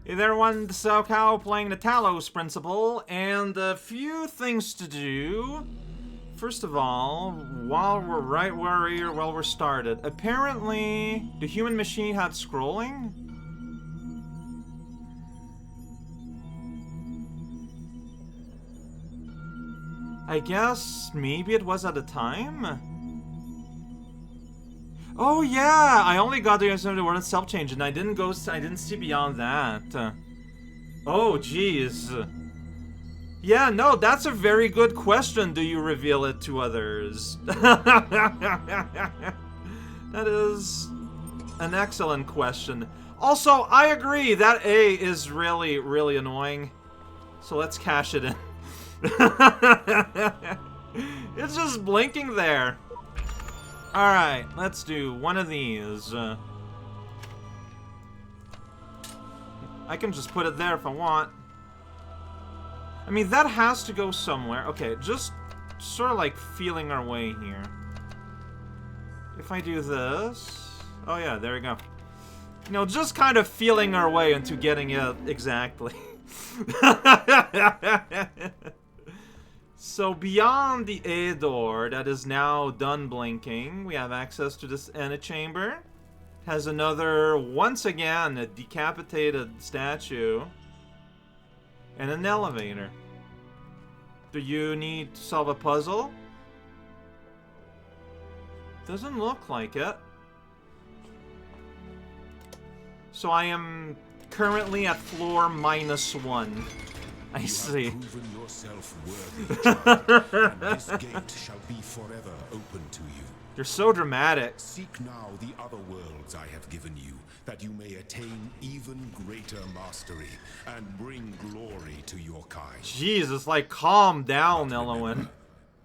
Hey there, everyone, this is SoCal playing the Talos Principle, and a few things to do. First of all, while we're right where we're started, apparently the human machine had scrolling. I guess maybe it was at the time. Oh yeah, I only got to the word self-change, and I didn't see beyond that. Oh jeez. Yeah, no, that's a very good question. Do you reveal it to others? That is an excellent question. Also, I agree that A is really, really annoying. So let's cash it in. It's just blinking there. Alright, let's do one of these. I can just put it there if I want. I mean, that has to go somewhere. Okay, just sort of like feeling our way here. If I do this... Oh yeah, there we go. You know, just kind of feeling our way into getting it exactly. So beyond the A door that is now done blinking, we have access to this antechamber. Has another, once again, a decapitated statue. And an elevator. Do you need to solve a puzzle? Doesn't look like it. So I am currently at floor -1. I see. You have proven yourself worthy, and this gate shall be forever open to you. You're so dramatic. Seek now the other worlds I have given you, that you may attain even greater mastery and bring glory to your kind. Jesus, like, calm down, Elowen.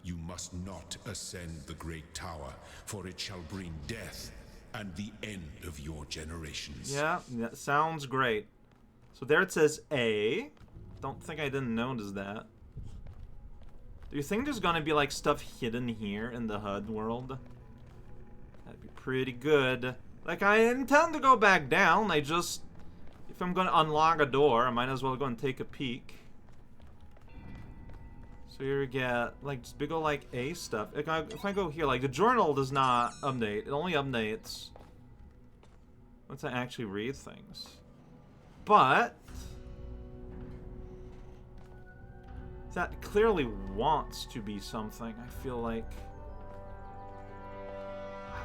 You must not ascend the great tower, for it shall bring death and the end of your generations. Yeah, that sounds great. So there it says A. Don't think I didn't notice that. Do you think there's gonna be like stuff hidden here in the HUD world? That'd be pretty good. Like, I intend to go back down. I just, if I'm gonna unlock a door, I might as well go and take a peek. So here we get like just big ol' like A stuff. If I go here, like the journal does not update. It only updates once I actually read things. But that clearly wants to be something. I feel like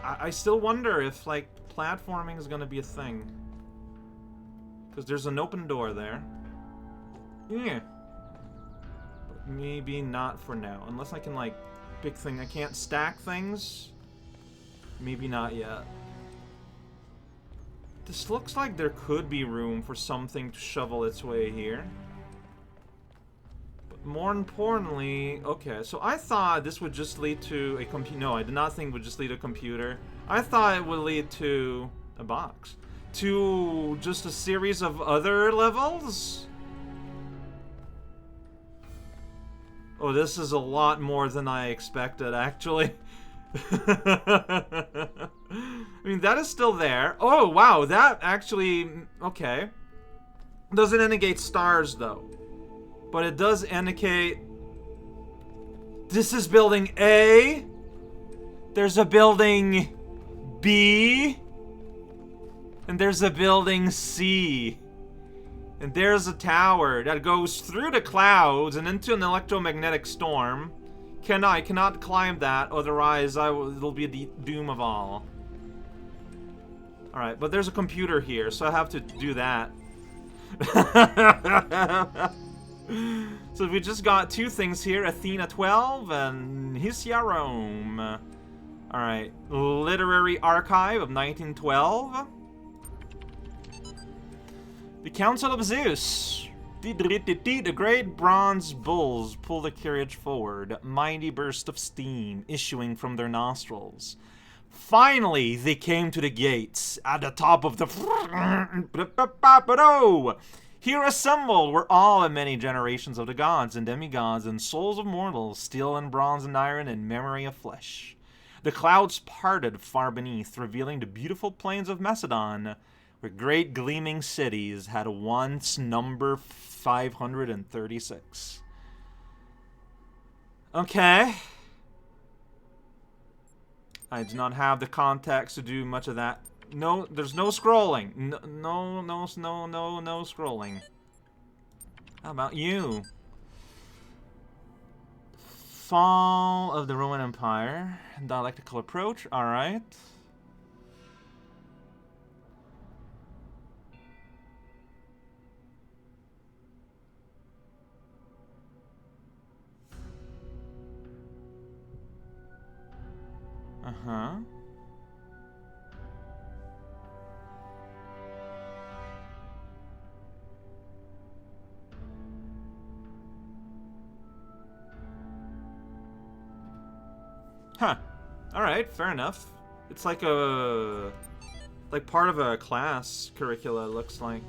I still wonder if like platforming is gonna be a thing, because there's an open door there. Yeah, but maybe not for now, unless I can like pick thing. I can't stack things. Maybe not yet. This looks like there could be room for something to shovel its way here. More importantly, okay, so I thought this would just lead to a computer. No, I did not think it would just lead to a computer. I thought it would lead to a box. To just a series of other levels? Oh, this is a lot more than I expected, actually. I mean, that is still there. Oh, wow, that actually... Okay. Doesn't indicate stars, though. But it does indicate this is building A. There's a building B. And there's a building C. And there's a tower that goes through the clouds and into an electromagnetic storm. I cannot climb that, otherwise it'll be the doom of all. Alright, but there's a computer here, so I have to do that. So we just got two things here, Athena 12 and Hysia Rome. Alright, Literary Archive of 1912. The Council of Zeus. The great bronze bulls pull the carriage forward, mighty burst of steam issuing from their nostrils. Finally, they came to the gates. At the top of the... Here assembled were all and many generations of the gods and demigods and souls of mortals, steel and bronze and iron and memory of flesh. The clouds parted far beneath, revealing the beautiful plains of Macedon, where great gleaming cities had once number 536. Okay. I do not have the context to do much of that. No, there's no scrolling. No scrolling. How about you? Fall of the Roman Empire. Dialectical approach. Alright. Uh-huh. Huh. Alright, fair enough. It's like a... like part of a class curricula, it looks like.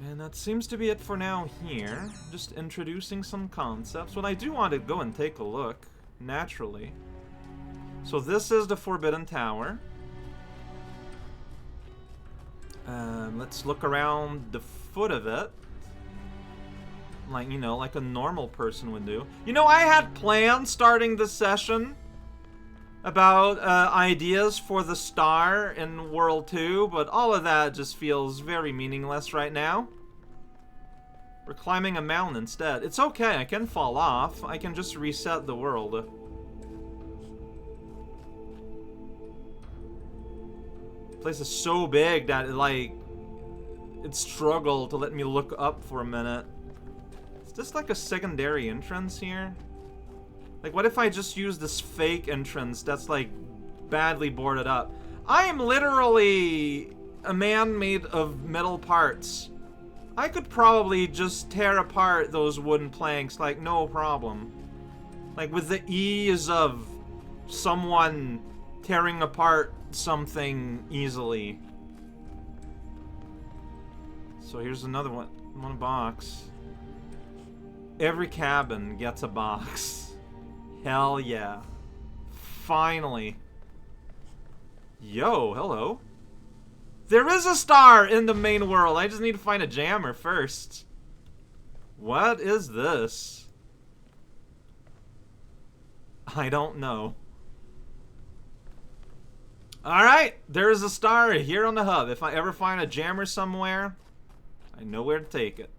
And that seems to be it for now here. Just introducing some concepts. Well, I do want to go and take a look, naturally. So this is the Forbidden Tower. Let's look around the foot of it. Like, you know, like a normal person would do. You know, I had plans starting this session about ideas for the star in World 2, but all of that just feels very meaningless right now. We're climbing a mountain instead. It's okay, I can fall off. I can just reset the world. The place is so big that it struggled to let me look up for a minute. Is this like a secondary entrance here? Like, what if I just use this fake entrance that's like badly boarded up? I am literally a man made of metal parts. I could probably just tear apart those wooden planks like no problem. Like with the ease of someone tearing apart something easily. So here's another one box. Every cabin gets a box. Hell yeah. Finally. Yo, hello. There is a star in the main world. I just need to find a jammer first. What is this? I don't know. Alright, there is a star here on the hub. If I ever find a jammer somewhere, I know where to take it.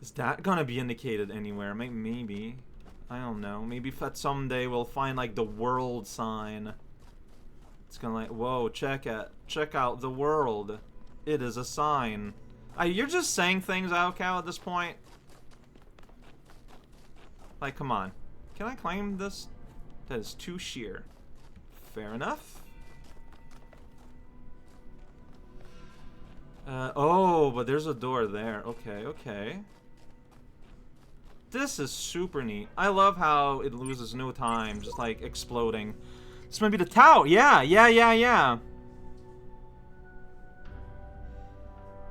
Is that gonna be indicated anywhere? Maybe. I don't know. Maybe if that someday we'll find like the world sign. It's gonna like, whoa, check out the world. It is a sign. You're just saying things, Aocow, at this point. Like, come on. Can I claim this? That is too sheer. Fair enough. Oh, but there's a door there. Okay, okay. This is super neat. I love how it loses no time, just like exploding. This might be the tower. Yeah.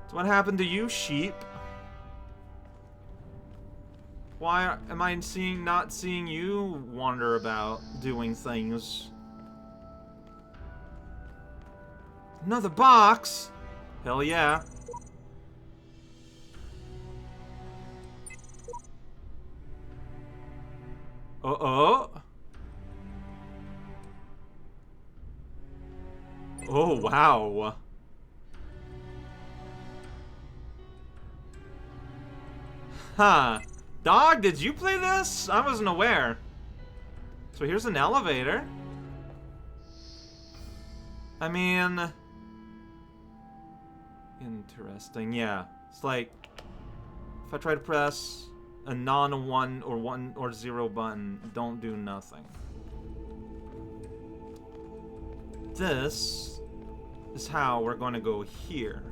So what happened to you, sheep? Why am I not seeing you wander about doing things? Another box? Hell yeah. Uh-oh. Oh, wow. Huh. Dog, did you play this? I wasn't aware. So here's an elevator. I mean... interesting, yeah. It's like... if I try to press a non-1 or 1 or 0 button, don't do nothing. This is how we're going to go here.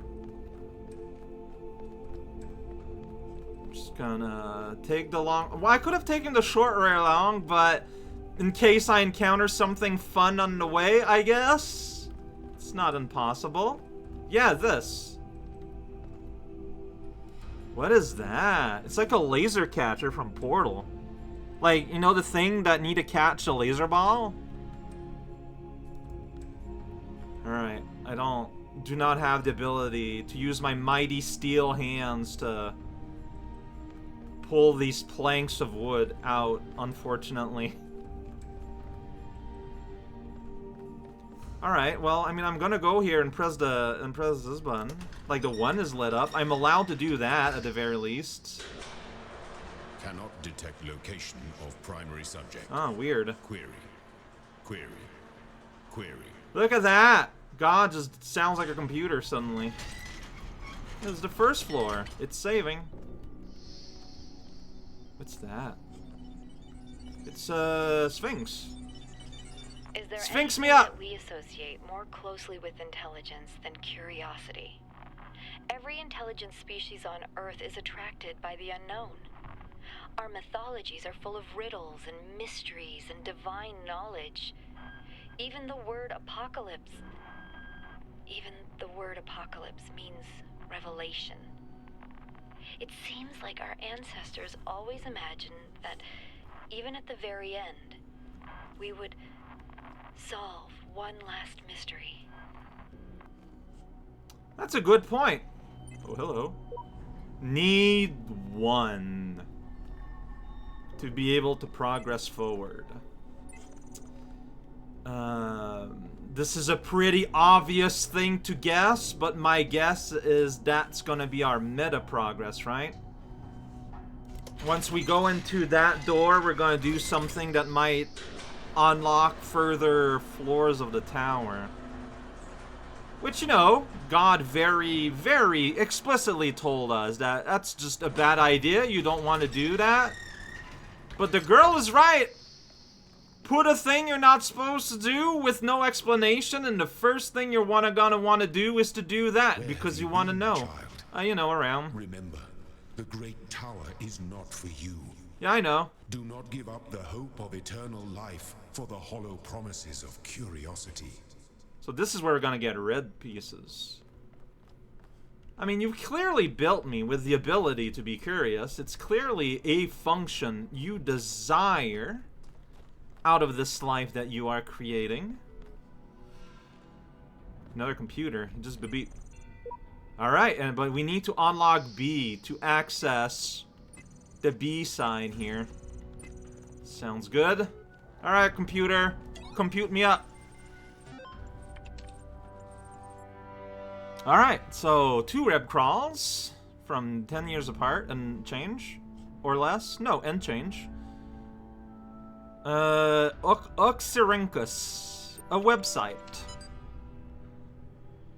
Just gonna take the long... well, I could have taken the short way along, but in case I encounter something fun on the way, I guess? It's not impossible. Yeah, this. What is that? It's like a laser catcher from Portal. Like, you know the thing that need to catch a laser ball? do not have the ability to use my mighty steel hands to pull these planks of wood out, unfortunately. Alright, well, I mean, I'm gonna go here and press this button. Like, the one is lit up. I'm allowed to do that, at the very least. Cannot detect location of primary subject. Oh, weird. Query. Query. Query. Look at that! God just sounds like a computer suddenly. This is the first floor. It's saving. What's that? It's Sphinx. Is there Sphinx me anything up! that we associate more closely with intelligence than curiosity? Every intelligent species on Earth is attracted by the unknown. Our mythologies are full of riddles and mysteries and divine knowledge. Even the word apocalypse means revelation. It seems like our ancestors always imagined that even at the very end, we would solve one last mystery. That's a good point. Oh, hello. Need one to be able to progress forward. This is a pretty obvious thing to guess, but my guess is that's gonna be our meta progress, right? Once we go into that door, we're gonna do something that might unlock further floors of the tower. Which, you know, God very, very explicitly told us that that's just a bad idea. You don't want to do that. But the girl is right. Put a thing you're not supposed to do with no explanation, and the first thing you're gonna want to do is to do that because you want to know. You know, around. Remember, the great tower is not for you. Yeah, I know. Do not give up the hope of eternal life for the hollow promises of curiosity. So this is where we're gonna get red pieces. I mean, you've clearly built me with the ability to be curious. It's clearly a function you desire out of this life that you are creating. Another computer. Just beep. Alright, but we need to unlock B to access the B sign here. Sounds good. Alright, computer. Compute me up. Alright, so 2 reb crawls from 10 years apart and change. Or less. No, and change. Oxyrhynchus. A website.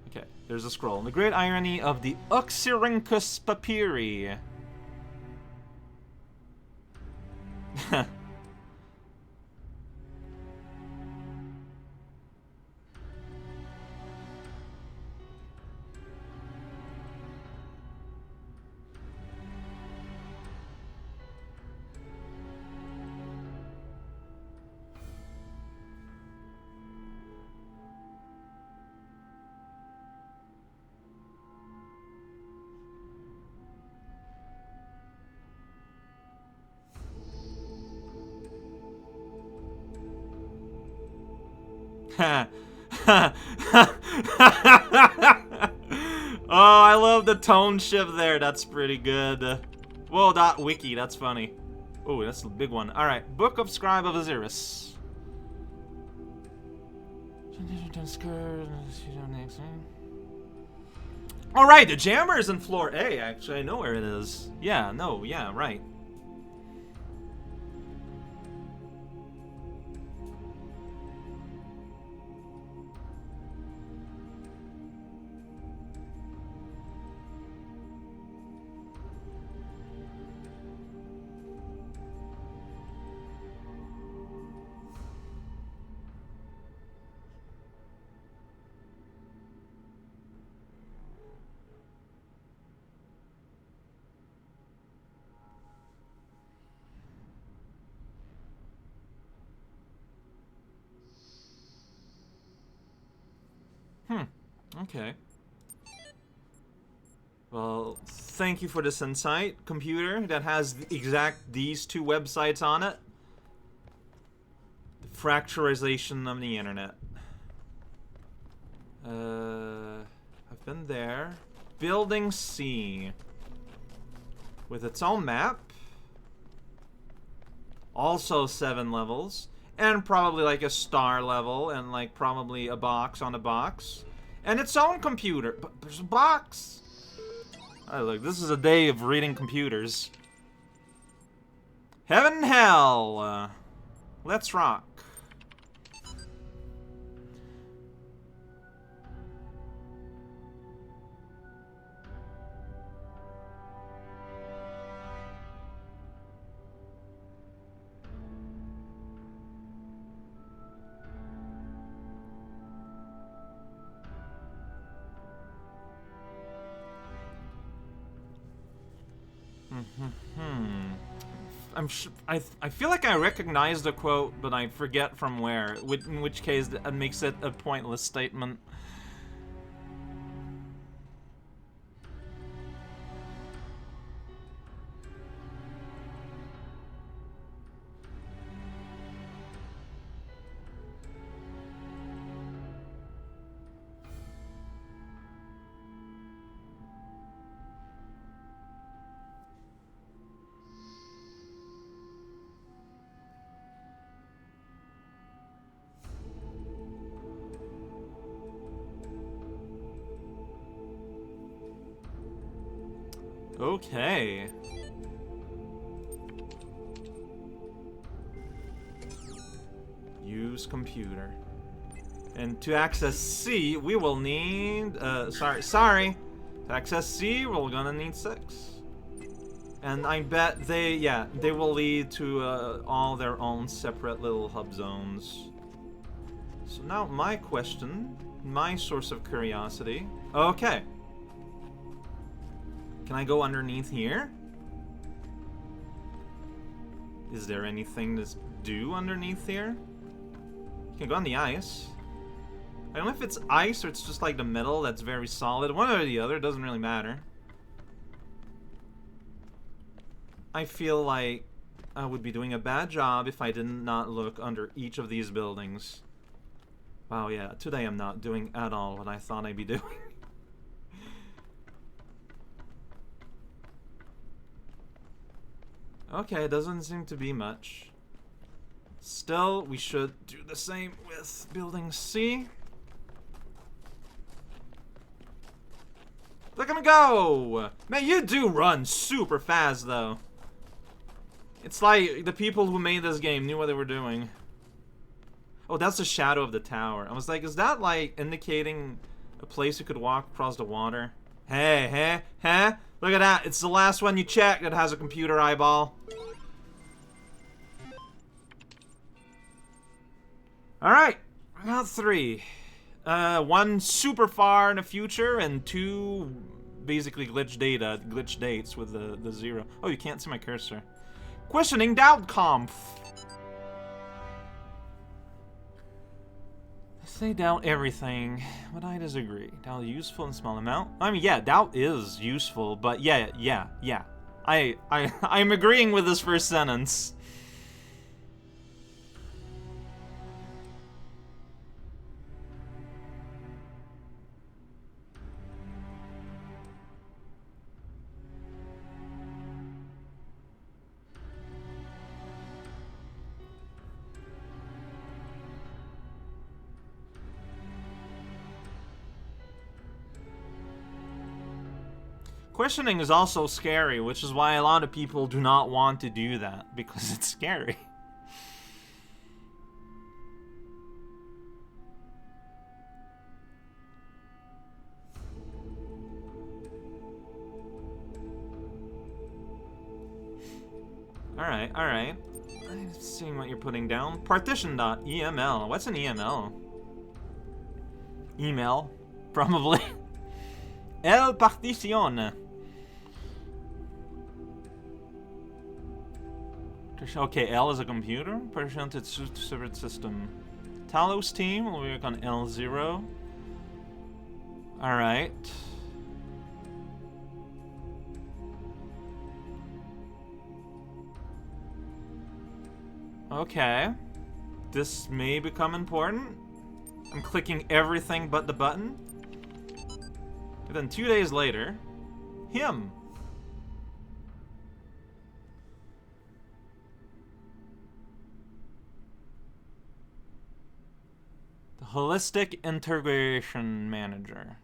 Okay, there's a scroll. The great irony of the Oxyrhynchus papyri. Oh, I love the tone shift there. That's pretty good. Whoa, .wiki. That's funny. Oh, that's a big one. All right, Book of Scribe of Osiris. All right, the jammer is in floor A. Actually, I know where it is. Yeah, no, yeah, right. Okay. Well, thank you for this insight, computer, that has these 2 websites on it. The fracturization of the internet. I've been there. Building C. With its own map. Also 7 levels. And probably like a star level. And like probably a box on a box. And its own computer. But there's a box. Oh, look, this is a day of reading computers. Heaven and hell. Let's rock. I feel like I recognize the quote, but I forget from where. In which case, that makes it a pointless statement. Okay. Use computer. And to access C, we will need... sorry. To access C, we're gonna need 6. And I bet they will lead to all their own separate little hub zones. So now my question, my source of curiosity. Okay. Can I go underneath here? Is there anything to do underneath here? You can go on the ice. I don't know if it's ice or it's just like the metal that's very solid. One or the other, doesn't really matter. I feel like I would be doing a bad job if I did not look under each of these buildings. Wow, yeah, today I'm not doing at all what I thought I'd be doing. Okay, it doesn't seem to be much. Still, we should do the same with building C. Look at me go! Man, you do run super fast, though. It's like the people who made this game knew what they were doing. Oh, that's the shadow of the tower. I was like, is that like indicating a place you could walk across the water? Hey, look at that. It's the last one you check that has a computer eyeball. Alright, I got 3. 1 super far in the future, and 2 basically glitch dates with the 0. Oh, you can't see my cursor. Questioning doubt conf. They doubt everything, but I disagree. Doubt useful in small amount. I mean, yeah, doubt is useful, but yeah. I'm agreeing with this first sentence. Questioning is also scary, which is why a lot of people do not want to do that, because it's scary. Alright. I'm seeing what you're putting down. Partition.eml. What's an EML? Email? Probably. El partición. Okay, L is a computer. Partition to separate system. Talos team will work on L0. Alright. Okay. This may become important. I'm clicking everything but the button. And then 2 days later, him. The Holistic Integration Manager.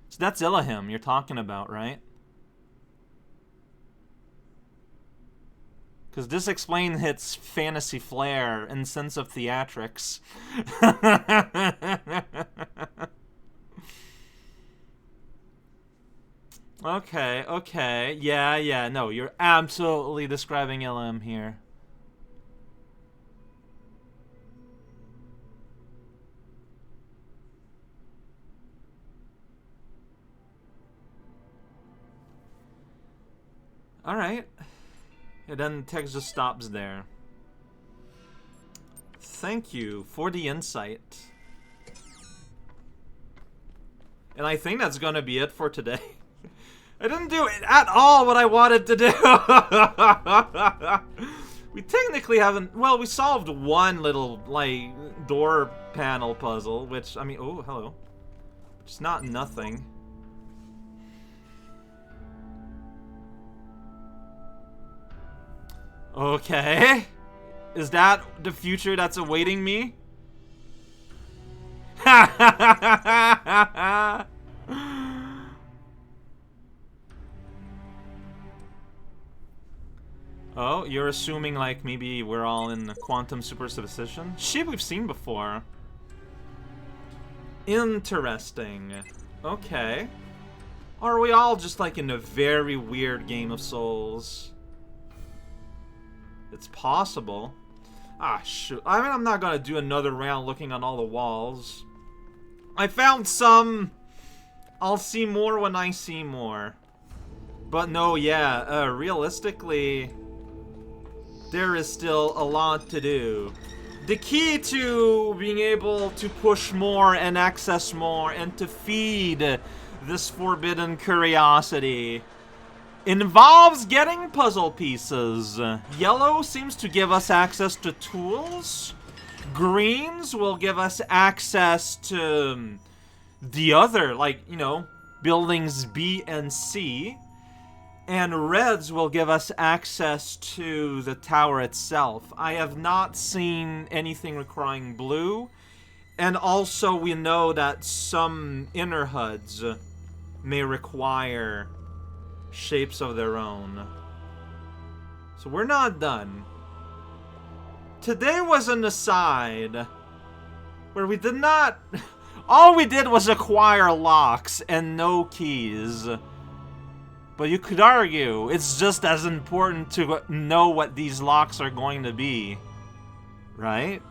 So that's Illahim you're talking about, right? Because this explains its fantasy flair and sense of theatrics. Okay. Yeah. No, you're absolutely describing Illahim here. Alright. And then the text just stops there. Thank you for the insight. And I think that's gonna be it for today. I didn't do it at all what I wanted to do. We technically haven't... Well, we solved one little, like, door panel puzzle, which, I mean... Oh, hello. It's not nothing. Okay. Is that the future that's awaiting me? Oh, you're assuming like maybe we're all in the quantum superposition? Shit, we've seen before. Interesting. Okay. Or are we all just like in a very weird game of souls? It's possible. Ah, shoot. I mean, I'm not gonna do another round looking on all the walls. I found some. I'll see more when I see more. But no, yeah, realistically, there is still a lot to do. The key to being able to push more and access more and to feed this forbidden curiosity involves getting puzzle pieces. Yellow seems to give us access to tools. Greens will give us access to the other, like, you know, buildings B and C. And reds will give us access to the tower itself. I have not seen anything requiring blue. And also we know that some inner HUDs may require shapes of their own. So we're not done. Today was an aside where we did not... All we did was acquire locks and no keys. But you could argue it's just as important to know what these locks are going to be. Right?